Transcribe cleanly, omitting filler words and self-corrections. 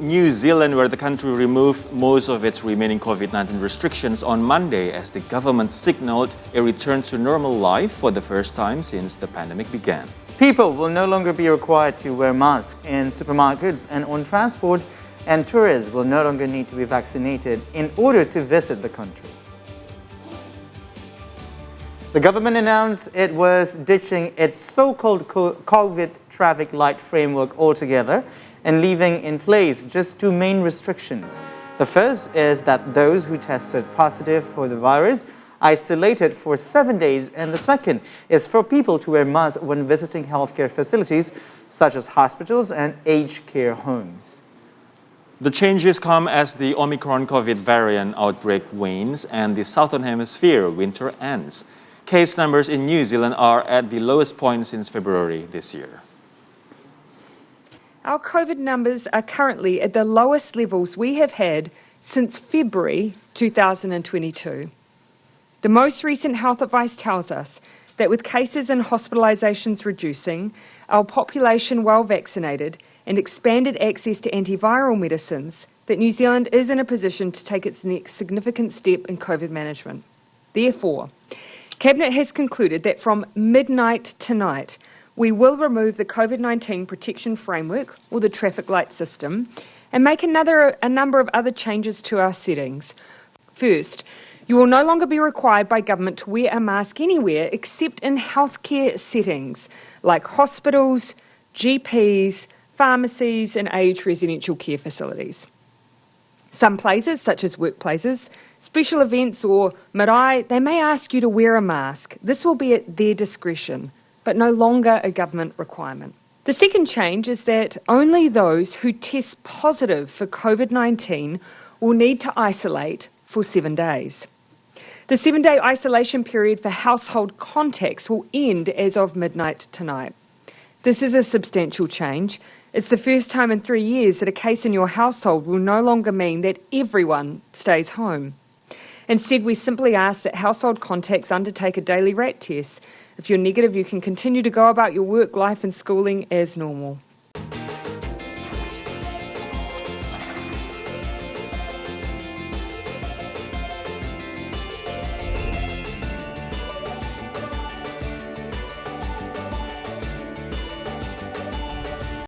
New Zealand, where the country removed most of its remaining COVID-19 restrictions on Monday as the government signaled a return to normal life for the first time since the pandemic began. People will no longer be required to wear masks in supermarkets and on transport, and tourists will no longer need to be vaccinated in order to visit the country. The government announced it was ditching its so-called COVID traffic light framework altogether and leaving in place just two main restrictions. The first is that those who tested positive for the virus isolated for 7 days, and the second is for people to wear masks when visiting healthcare facilities such as hospitals and aged care homes. The changes come as the Omicron COVID variant outbreak wanes and the Southern Hemisphere winter ends. Case numbers in New Zealand are at the lowest point since February this year. Our COVID numbers are currently at the lowest levels we have had since February 2022. The most recent health advice tells us that with cases and hospitalisations reducing, our population well vaccinated and expanded access to antiviral medicines, that New Zealand is in a position to take its next significant step in COVID management. Therefore, Cabinet has concluded that from midnight tonight, we will remove the COVID-19 protection framework, or the traffic light system, and make a number of other changes to our settings. First, you will no longer be required by government to wear a mask anywhere except in healthcare settings like hospitals, GPs, pharmacies and aged residential care facilities. Some places, such as workplaces, special events or marae, they may ask you to wear a mask. This will be at their discretion, but no longer a government requirement. The second change is that only those who test positive for COVID-19 will need to isolate for 7 days. The 7-day isolation period for household contacts will end as of midnight tonight. This is a substantial change. It's the first time in 3 years that a case in your household will no longer mean that everyone stays home. Instead, we simply ask that household contacts undertake a daily RAT test. If you're negative, you can continue to go about your work, life and schooling as normal.